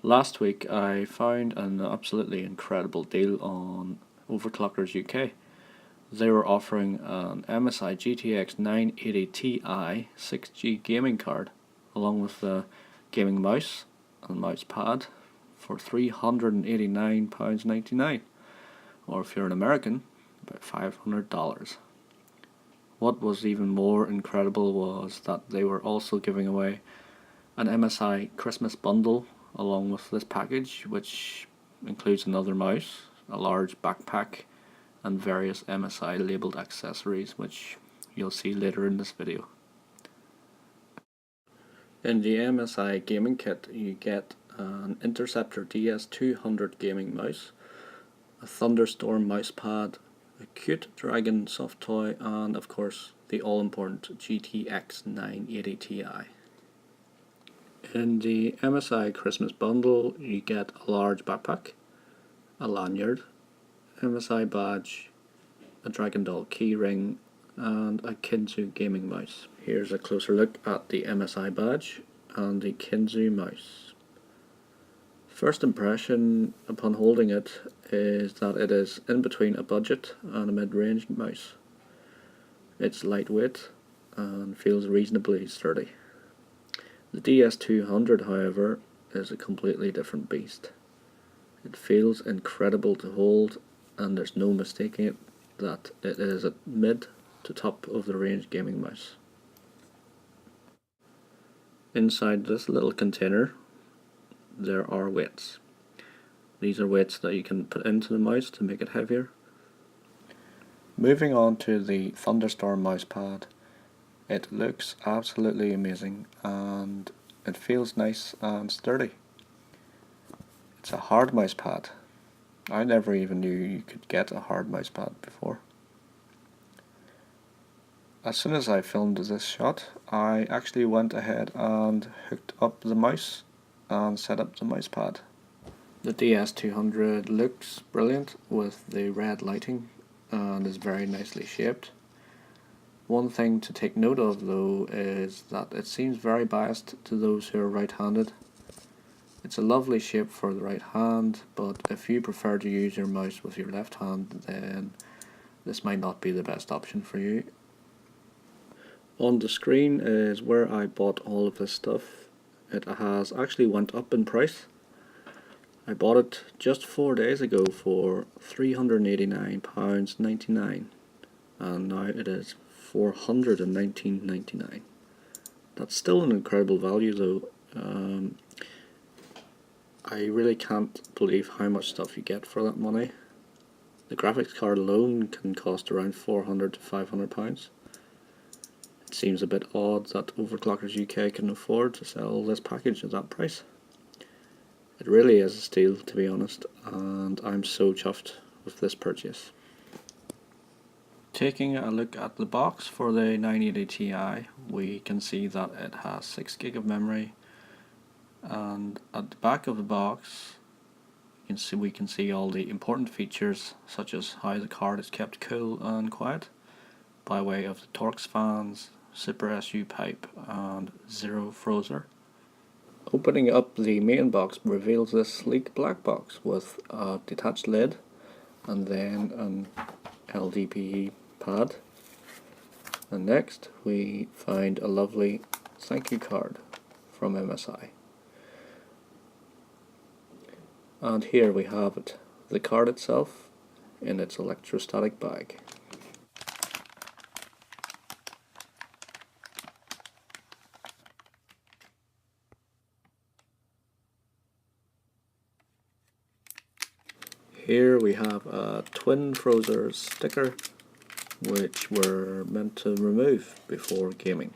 Last week I found an absolutely incredible deal on Overclockers UK. They were offering an MSI GTX 980ti 6G gaming card along with the gaming mouse and mouse pad for £389.99, or if you're an American, about $500. What was even more incredible was that they were also giving away an MSI Christmas bundle along with this package, which includes another mouse, a large backpack, and various MSI labelled accessories, which you'll see later in this video. In the MSI gaming kit you get an Interceptor DS200 gaming mouse, a Thunderstorm Mousepad, a cute Dragon Soft Toy, and of course the all-important GTX 980ti. In the MSI Christmas bundle you get a large backpack, a lanyard, MSI badge, a Dragon Doll keyring, and a Kinzu gaming mouse. Here's a closer look at the MSI badge and the Kinzu mouse. First impression upon holding it is that it is in between a budget and a mid-range mouse. It's lightweight and feels reasonably sturdy. The DS200, however, is a completely different beast. It feels incredible to hold, and there's no mistaking it that it is a mid to top of the range gaming mouse. Inside this little container there are weights. These are weights that you can put into the mouse to make it heavier. Moving on to the Thunderstorm Mousepad. It looks absolutely amazing and it feels nice and sturdy. It's a hard mouse pad. I never even knew you could get a hard mouse pad before. As soon as I filmed this shot, I actually went ahead and hooked up the mouse and set up the mouse pad. The DS200 looks brilliant with the red lighting and is very nicely shaped. One thing to take note of though is that it seems very biased to those who are right-handed. It's a lovely shape for the right hand, but if you prefer to use your mouse with your left hand, then this might not be the best option for you. On the screen is where I bought all of this stuff. It has actually went up in price. I bought it just 4 days ago for £389.99 and now it is £419.99. That's still an incredible value though. I really can't believe how much stuff you get for that money. The graphics card alone can cost around £400 to £500. It seems a bit odd that Overclockers UK can afford to sell this package at that price. It really is a steal, to be honest, and I'm so chuffed with this purchase. Taking a look at the box for the 980 Ti, we can see that it has 6 GB of memory, and at the back of the box we can see all the important features such as how the card is kept cool and quiet by way of the Torx fans, Super SU pipe and Zero Frozer. Opening up the main box reveals this sleek black box with a detached lid and then an LDPE pad. And next we find a lovely thank you card from MSI. And here we have it, the card itself in its electrostatic bag. Here we have a twin Frozer sticker which we're meant to remove before gaming.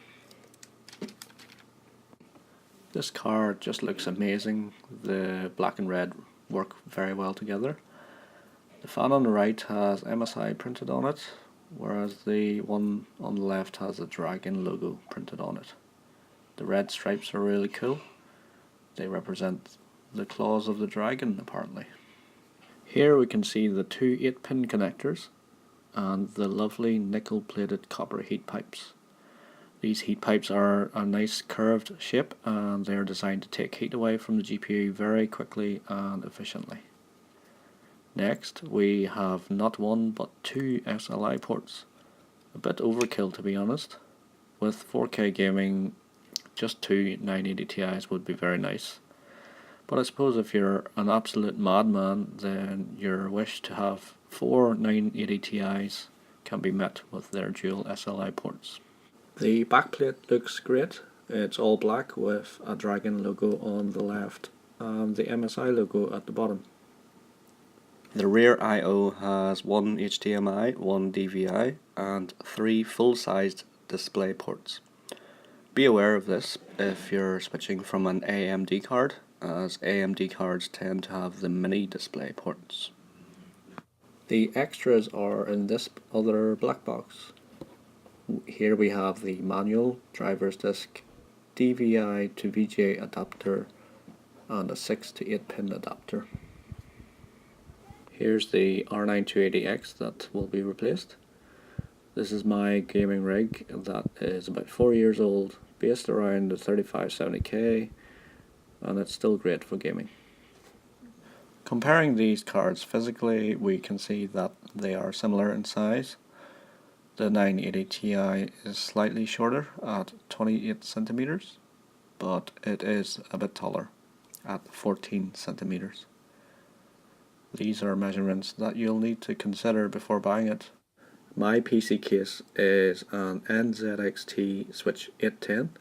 This card just looks amazing. The black and red work very well together. The fan on the right has MSI printed on it, whereas the one on the left has a Dragon logo printed on it. The red stripes are really cool. They represent the claws of the dragon apparently. Here we can see the two 8-pin connectors and the lovely nickel plated copper heat pipes. These heat pipes are a nice curved shape and they are designed to take heat away from the GPU very quickly and efficiently. Next we have not one but two SLI ports. A bit overkill, to be honest. With 4K gaming, just two 980 Ti's would be very nice. But I suppose if you're an absolute madman, then your wish to have four 980 Ti's can be met with their dual SLI ports. The backplate looks great. It's all black with a Dragon logo on the left and the MSI logo at the bottom. The rear I/O has one HDMI, one DVI and three full-sized display ports. Be aware of this if you're switching from an AMD card, as AMD cards tend to have the mini display ports. The extras are in this other black box. Here we have the manual, driver's disc, DVI to VGA adapter and a 6 to 8 pin adapter. Here's the R9 280X that will be replaced. This is my gaming rig that is about 4 years old, based around the 3570K, and it's still great for gaming. Comparing these cards physically, we can see that they are similar in size. The 980 Ti is slightly shorter at 28 centimeters, but it is a bit taller at 14 centimeters. These are measurements that you'll need to consider before buying it. My PC case is an NZXT Switch 810.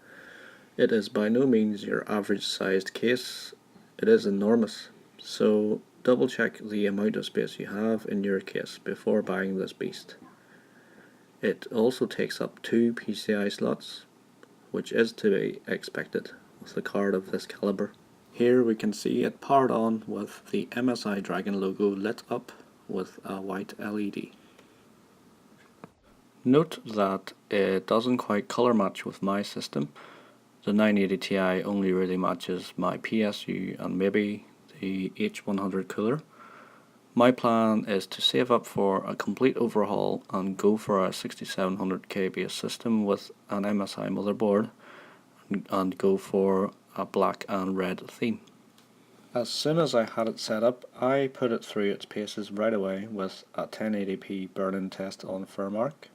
It is by no means your average sized case. It is enormous, so double check the amount of space you have in your case before buying this beast. It also takes up two PCI slots, which is to be expected with a card of this caliber. Here we can see it powered on with the MSI Dragon logo lit up with a white LED. Note that it doesn't quite color match with my system. The 980 Ti only really matches my PSU and maybe the H100 cooler. My plan is to save up for a complete overhaul and go for a 6700K base system with an MSI motherboard and go for a black and red theme. As soon as I had it set up, I put it through its paces right away with a 1080p burn-in test on Firmark.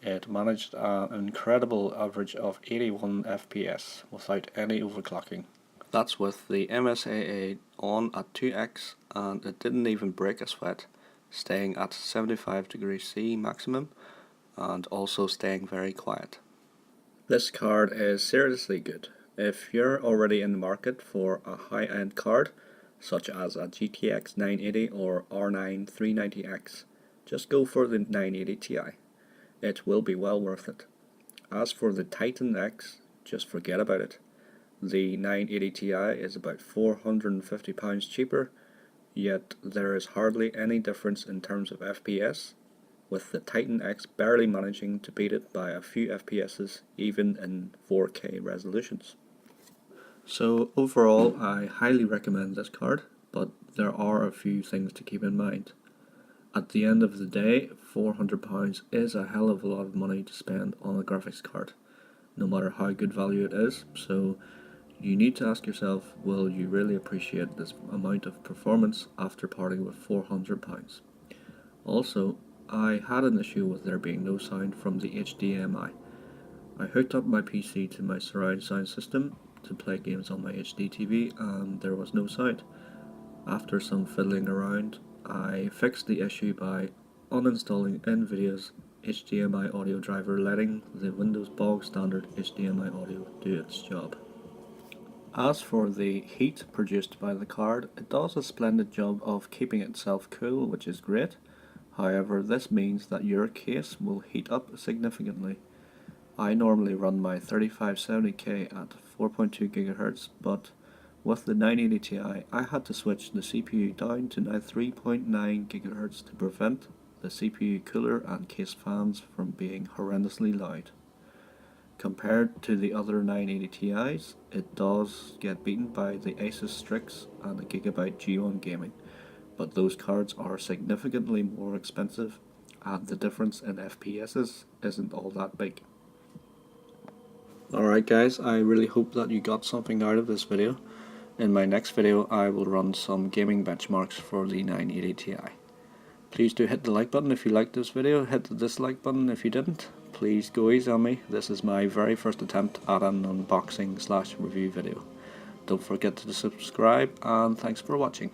It managed an incredible average of 81 FPS without any overclocking. That's with the MSAA on at 2x, and it didn't even break a sweat, staying at 75 degrees C maximum and also staying very quiet. This card is seriously good. If you're already in the market for a high-end card, such as a GTX 980 or R9 390X, just go for the 980 Ti. It will be well worth it. As for the Titan X, just forget about it. The 980 Ti is about £450 cheaper, yet there is hardly any difference in terms of FPS, with the Titan X barely managing to beat it by a few FPSs even in 4K resolutions. So overall, I highly recommend this card, but there are a few things to keep in mind. At the end of the day, £400 is a hell of a lot of money to spend on a graphics card, no matter how good value it is, so you need to ask yourself, will you really appreciate this amount of performance after parting with £400? Also, I had an issue with there being no sound from the HDMI. I hooked up my PC to my surround sound system to play games on my HD TV and there was no sound. After some fiddling around, I fixed the issue by uninstalling NVIDIA's HDMI audio driver, letting the Windows bog standard HDMI audio do its job. As for the heat produced by the card, it does a splendid job of keeping itself cool, which is great. However, this means that your case will heat up significantly. I normally run my 3570K at 4.2 GHz, but with the 980 Ti I had to switch the CPU down to now 3.9 GHz to prevent the CPU cooler and case fans from being horrendously loud. Compared to the other 980 Ti's, it does get beaten by the Asus Strix and the Gigabyte G1 Gaming, but those cards are significantly more expensive and the difference in FPSs isn't all that big. Alright guys, I really hope that you got something out of this video. In my next video I will run some gaming benchmarks for the 980 Ti. Please do hit the like button if you liked this video, hit the dislike button if you didn't. Please go easy on me, this is my very first attempt at an unboxing / review video. Don't forget to subscribe and thanks for watching.